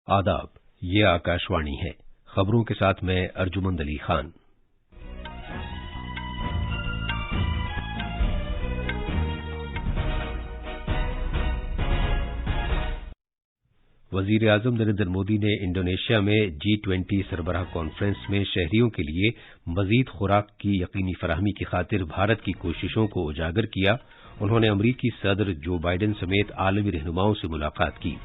आदाब, ये आकाशवाणी है। खबरों के साथ मैं अर्जुमंद अली खान। वजीर आजम नरेंद्र मोदी ने इंडोनेशिया में G20 सरबराह कॉन्फ्रेंस में शहरियों के लिए मजीद खुराक की यकीनी फराहमी की खातिर भारत की कोशिशों को उजागर किया। उन्होंने अमरीकी सदर जो बाइडेन समेत आलमी रहनुमाओं से मुलाकात की।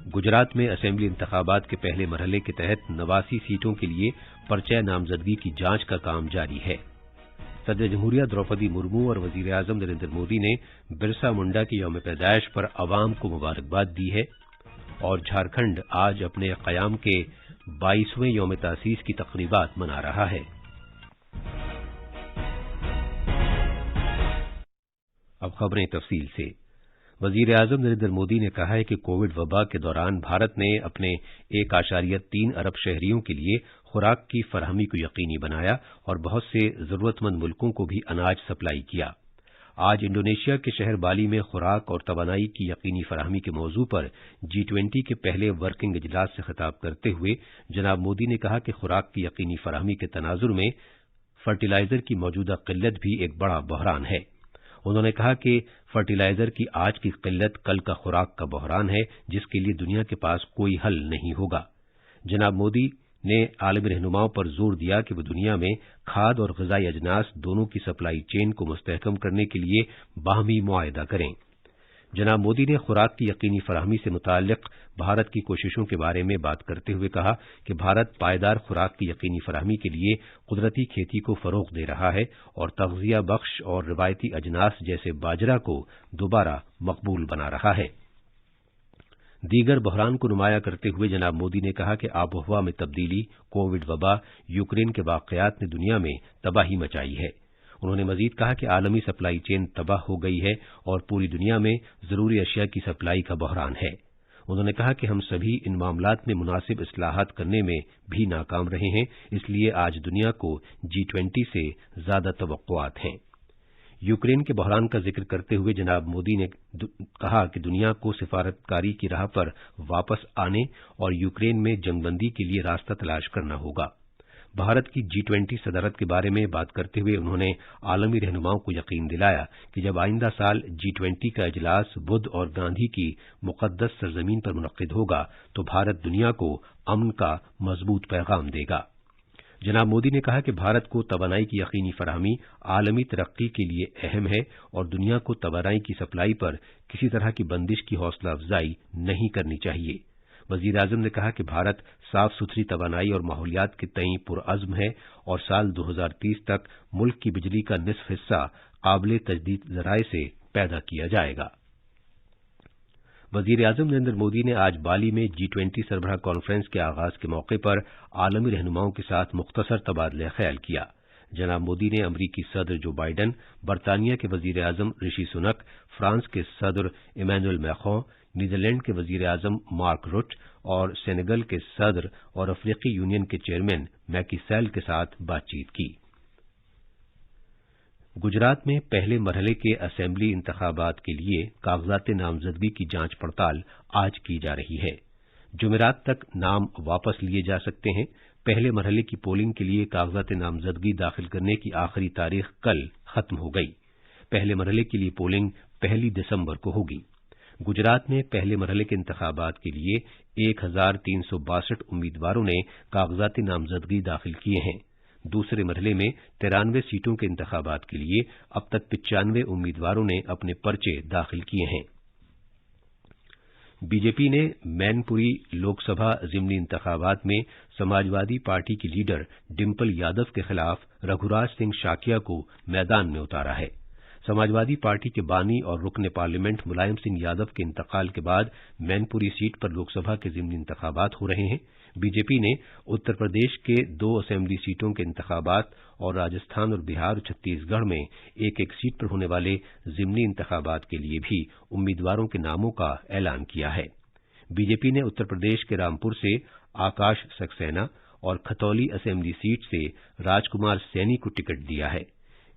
गुजरात में असेंबली इंतखाबात के पहले मरहले के तहत 89 सीटों के लिए पर्चा नामजदगी की जांच का काम जारी है। सदर जमहूरिया द्रौपदी मुर्मू और वजीर आजम नरेंद्र मोदी ने बिरसा मुंडा की यौम पैदाइश पर अवाम को मुबारकबाद दी है और झारखंड आज अपने क़याम के 22वें यौम तासीस की तक़रीबात मना रहा है। अब खबरें तफसील से। वजीर आजम नरेंद्र मोदी ने कहा है कि कोविड वबा के दौरान भारत ने अपने 1.3 अरब शहरियों के लिए खुराक की फराहमी को यकीनी बनाया और बहुत से जरूरतमंद मुल्कों को भी अनाज सप्लाई किया। आज इंडोनेशिया के शहर बाली में खुराक और तवानाई की यकीनी फराहमी के मौजू पर G20 के पहले वर्किंग इजलास से खिताब करते हुए जनाब मोदी ने कहा कि खुराक की यकीनी फराहमी के तनाजुर में फर्टिलाइजर की मौजूदा किल्लत भी एक बड़ा बहरान है। उन्होंने कहा कि फर्टिलाइजर की आज की किल्लत कल का खुराक का बहरान है, जिसके लिए दुनिया के पास कोई हल नहीं होगा। जनाब मोदी ने आलमी रहनुमाओं पर जोर दिया कि वो दुनिया में खाद और ग़िज़ाई अजनास दोनों की सप्लाई चेन को मुस्तहकम करने के लिए बाहमी मुआहदा करें। जनाब मोदी ने खुराक की यकीनी फराहमी से मुताल्लिक भारत की कोशिशों के बारे में बात करते हुए कहा कि भारत पायदार खुराक की यकीनी फराहमी के लिए कुदरती खेती को फरोग़ दे रहा है और तग़ज़िया बख्श और रिवायती अजनास जैसे बाजरा को दोबारा मकबूल बना रहा है। दीगर बहरान को नुमाया करते हुए जनाब मोदी ने कहा कि आबोहवा में तब्दीली, कोविड वबा, यूक्रेन के वाक़यात ने दुनिया में तबाही मचाई है। उन्होंने मजीद कहा कि आलमी सप्लाई चेन तबाह हो गई है और पूरी दुनिया में जरूरी अशिया की सप्लाई का बहरान है। उन्होंने कहा कि हम सभी इन मामलात में मुनासिब इस्लाहात करने में भी नाकाम रहे हैं, इसलिए आज दुनिया को G20 से ज्यादा तवक्कुआत हैं। यूक्रेन के बहरान का जिक्र करते हुए जनाब मोदी ने कहा कि दुनिया को सिफारतकारी की राह पर वापस आने और यूक्रेन में जंगबंदी के लिए रास्ता तलाश करना होगा। भारत की G20 सदारत के बारे में बात करते हुए उन्होंने आलमी रहनुमाओं को यकीन दिलाया कि जब आइंदा साल G20 का इजलास बुद्ध और गांधी की मुक़द्दस सरजमीन पर मुनक़्क़िद होगा तो भारत दुनिया को अमन का मजबूत पैगाम देगा। जनाब मोदी ने कहा कि भारत को तवानाई की यकीनी फराहमी आलमी तरक्की के लिए अहम है और दुनिया को तवानाई की सप्लाई पर किसी तरह की बंदिश की हौसला अफजाई नहीं करनी चाहिए। वजीर आजम ने कहा कि भारत साफ सुथरी तवानाई और माहौलियात के तईं पुरअज़्म है और साल 2030 तक मुल्क की बिजली का निसफ हिस्सा काबिल तजदीद ज़राए से पैदा किया जाएगा। वजीर आजम नरेंद्र मोदी ने आज बाली में G20 सरबराह कॉन्फ्रेंस के आगाज के मौके पर आलमी रहनुमाओं के साथ मुख्तसर तबादला ख्याल किया। जनाब मोदी ने अमरीकी सदर जो बाइडेन, बरतानिया के वजीर आजम ऋषि सुनक, फ्रांस के सदर इमैनुअल मैक्रों, नीदरलैंड के वजीर आजम मार्क रुट और सेनेगल के सदर और अफ्रीकी यूनियन के चेयरमैन मैकी सैल के साथ बातचीत की। गुजरात में पहले मरहले के असेंबली इंतखाबात के लिए कागजात नामजदगी की जांच पड़ताल आज की जा रही है। जुमेरात तक नाम वापस लिए जा सकते हैं। पहले मरहले की पोलिंग के लिए कागजात नामजदगी दाखिल करने की आखिरी तारीख कल खत्म हो गई। पहले मरहले के लिए पोलिंग 1 दिसंबर को होगी। गुजरात में पहले मरहले के इंतखाबात के लिए 1362 उम्मीदवारों ने कागजात नामजदगी दाखिल किए हैं। दूसरे मरहले में 93 सीटों के इंतखाबात के लिए अब तक 95 उम्मीदवारों ने अपने पर्चे दाखिल किए हैं। बीजेपी ने मैनपुरी लोकसभा ज़िमनी इंतखाबात में समाजवादी पार्टी की लीडर डिंपल यादव के खिलाफ रघुराज सिंह शाकिया को मैदान में उतारा है। समाजवादी पार्टी के बानी और रुकन पार्लियामेंट मुलायम सिंह यादव के इंतकाल के बाद मैनपुरी सीट पर लोकसभा के ज़िमनी इंतखाबात हो रहे हैं। बीजेपी ने उत्तर प्रदेश के 2 असेंबली सीटों के इंतखाबात और राजस्थान और बिहार और छत्तीसगढ़ में एक सीट पर होने वाले ज़िमनी इंतखाबात के लिए भी उम्मीदवारों के नामों का ऐलान किया है। बीजेपी ने उत्तर प्रदेश के रामपुर से आकाश सक्सेना और खतौली असेंबली सीट से राजकुमार सैनी को टिकट दिया है।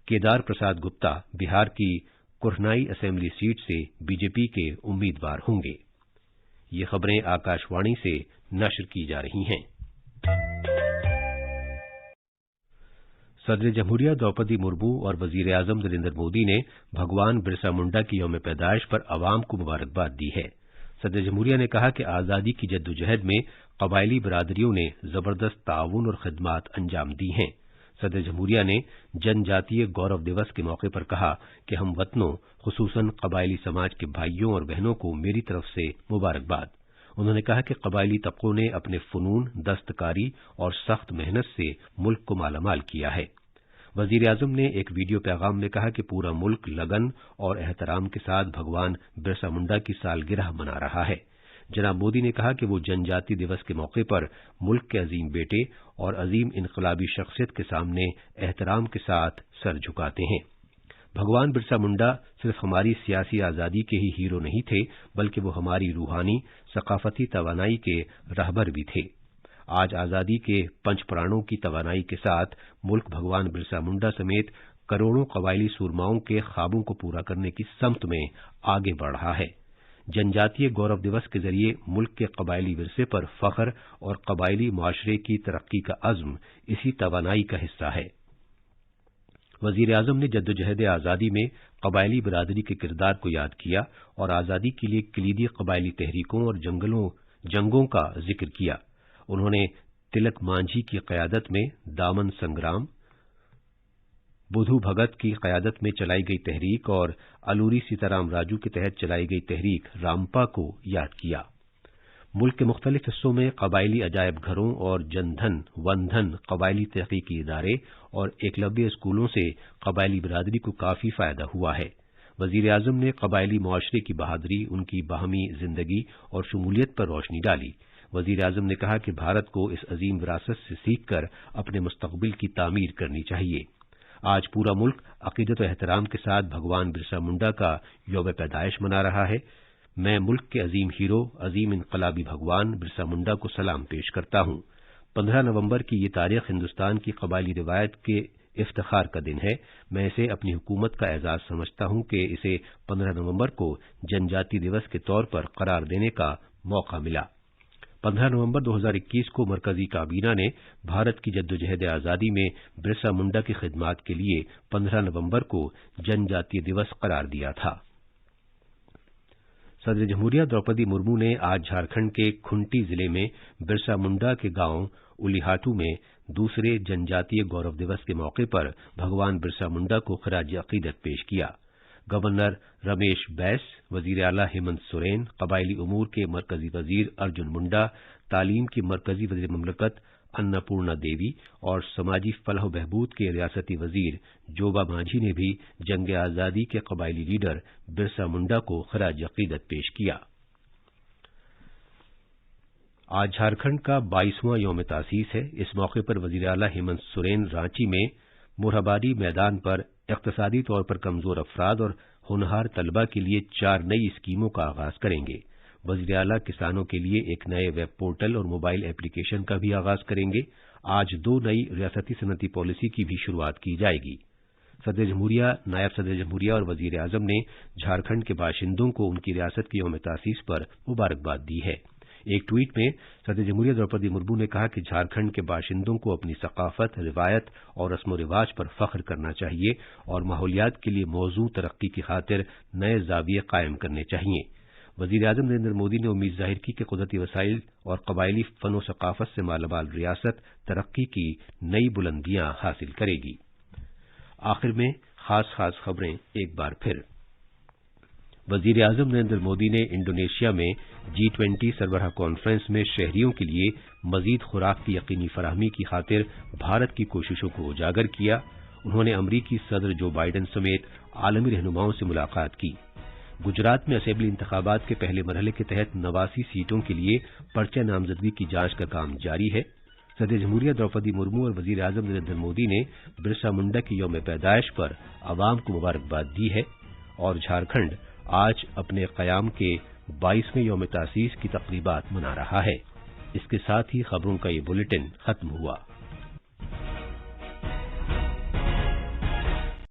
केदार प्रसाद गुप्ता बिहार की कुरनाई असेंबली सीट से बीजेपी के उम्मीदवार होंगे। ये खबरें आकाशवाणी से नश्र की जा रही हैं। सदर जमहूरिया द्रौपदी मुर्मू और वजीर आजम नरेंद्र मोदी ने भगवान बिरसा मुंडा की यौम पैदाइश पर अवाम को मुबारकबाद दी है। सदर जमहूरिया ने कहा कि आजादी की जद्दोजहद में कबायली बरादरियों ने जबरदस्त ताउन और खिदमात अंजाम दी हैं। सदर जमहूरिया ने जनजातीय गौरव दिवस के मौके पर कहा कि हम वतनों, खुसूसन कबायली समाज के भाइयों और बहनों को मेरी तरफ से मुबारकबाद। उन्होंने कहा कि कबायली तबकों ने अपने फनून, दस्तकारी और सख्त मेहनत से मुल्क को मालामाल किया है। वजीर आजम ने एक वीडियो पैगाम में कहा कि पूरा मुल्क लगन और एहतराम के साथ भगवान बिरसा मुंडा की सालगिरह मना रहा है। जनाब मोदी ने कहा कि वो जनजाति दिवस के मौके पर मुल्क के अजीम बेटे और अजीम इनकलाबी शख्सियत के सामने एहतराम के साथ सर झुकाते हैं। भगवान बिरसा मुंडा सिर्फ हमारी सियासी आजादी के ही हीरो नहीं थे, बल्कि वो हमारी रूहानी, सकाफती तवानाई के रहबर भी थे। आज आजादी के पंच प्राणों की तवानाई के साथ मुल्क भगवान बिरसा मुंडा समेत करोड़ों कबायली सूरमाओं के ख्वाबों को पूरा करने की समत में आगे बढ़ रहा है। जनजातीय गौरव दिवस के जरिए मुल्क के कबायली विरसे पर फख्र और कबायली मुआशरे की तरक्की का अज़्म इसी तवानाई का हिस्सा है। वजीर आजम ने जद्दोजहद आजादी में कबायली बरादरी के किरदार को याद किया और आजादी के लिए कलीदी कबायली तहरीकों और जंगों का जिक्र किया। उन्होंने तिलक मांझी की क़यादत में दामन संग्राम, बुधू भगत की क़यादत में चलाई गई तहरीक और अलूरी सीताराम राजू के तहत चलाई गई तहरीक रामपा को याद किया। मुल्क के मुख्तलिफ हिस्सों में कबायली अजायब घरों और जनधन, वनधन, कबायली तहकीकी इदारे और एकलव्य स्कूलों से कबायली बरादरी को काफी फायदा हुआ है। वजीर आजम ने कबायली मुआशरे की बहादुरी, उनकी बाहमी जिंदगी और शमूलियत पर रोशनी डाली। वजीर आजम ने कहा कि भारत को इस अजीम विरासत से सीख कर अपने मुस्तकबिल की तामीर करनी चाहिए। आज पूरा मुल्क अकीदत और एहतराम के साथ भगवान बिरसा मुंडा का यौम पैदाइश मना रहा है। मैं मुल्क के अजीम हीरो, अजीम इनकलाबी भगवान बिरसा मुंडा को सलाम पेश करता हूं। 15 नवंबर की ये तारीख हिंदुस्तान की कबायली रिवायत के इफ्तिखार का दिन है। मैं इसे अपनी हुकूमत का एजाज समझता हूं कि इसे 15 नवंबर को जनजाति दिवस के तौर पर करार देने का मौका मिला। 15 नवंबर 2021 को मरकजी काबीना ने भारत की जद्दोजहद आजादी में बिरसा मुंडा की खिदमात के लिए 15 नवंबर को जनजातीय दिवस करार दिया था। सदर जमहूरिया द्रौपदी मुर्मू ने आज झारखंड के खुंटी जिले में बिरसा मुंडा के गांव उलीहाटू में दूसरे जनजातीय गौरव दिवस के मौके पर भगवान बिरसा मुंडा को खराज अकीदत पेश किया। गवर्नर रमेश बैस, वजीर आला हेमंत सोरेन, कबायली उमूर के मरकजी वजीर अर्जुन मुंडा, तालीम की मरकजी वजीर ममलकत अन्नपूर्णा देवी और समाजी फलाह बहबूद के रियासती वजीर जोबा मांझी ने भी जंग आजादी के कबायली लीडर बिरसा मुंडा को खराज अकीदत पेश किया। आज झारखंड का 22वां यौम तासीस है। इस मौके पर वजीर आला हेमंत सोरेन रांची में मोरहाबादी मैदान पर इक्तसादी तौर पर कमजोर अफराद और होनहार तलबा के लिए 4 नई स्कीमों का आगाज करेंगे। वजीर आला किसानों के लिए एक नए वेब पोर्टल और मोबाइल एप्लीकेशन का भी आगाज करेंगे। आज 2 नई रियासती सनती पॉलिसी की भी शुरुआत की जाएगी। सदर जमहूरिया, नायब सदर जमहूरिया और वजीर आजम ने झारखंड के बाशिंदों को उनकी रियासत की यौम तासीस पर मुबारकबाद दी है। एक ट्वीट में सदर जमहूरिया द्रौपदी मुर्मू ने कहा कि झारखंड के बाशिंदों को अपनी सकाफत, रिवायत और रस्म रिवाज पर फख्र करना चाहिए और माहौलियात के लिए मौजू तरक्की की खातिर नए जाविये कायम करने चाहिए। वजीर आजम नरेंद्र मोदी ने उम्मीद जाहिर की कि कुदरती वसाइल और कबायली फन व सकाफत से मालामाल रियासत तरक्की की नई बुलंदियां हासिल करेगी। आखिर में खास खबरें एक बार फिर। वजीर आजम नरेंद्र मोदी ने इंडोनेशिया में G20 सरबराह कॉन्फ्रेंस में शहरियों के लिए मजीद खुराक की यकीनी फराहमी की खातिर भारत की कोशिशों को उजागर किया। उन्होंने अमरीकी सदर जो बाइडेन समेत आलमी रहनुमाओं से मुलाकात की। गुजरात में असेंबली इंतखाबात के पहले मरहले के तहत 89 सीटों के लिए पर्चा नामजदगी की जांच का काम जारी है। सदर जमहूरिया द्रौपदी मुर्मू और वजीर आजम नरेंद्र मोदी ने बिरसा मुंडा की यौम पैदाइश पर आवाम को मुबारकबाद दी है और झारखंड आज अपने क़याम के 22वें यौम तासीस की तक़रीबात मना रहा है। इसके साथ ही खबरों का ये बुलेटिन खत्म हुआ।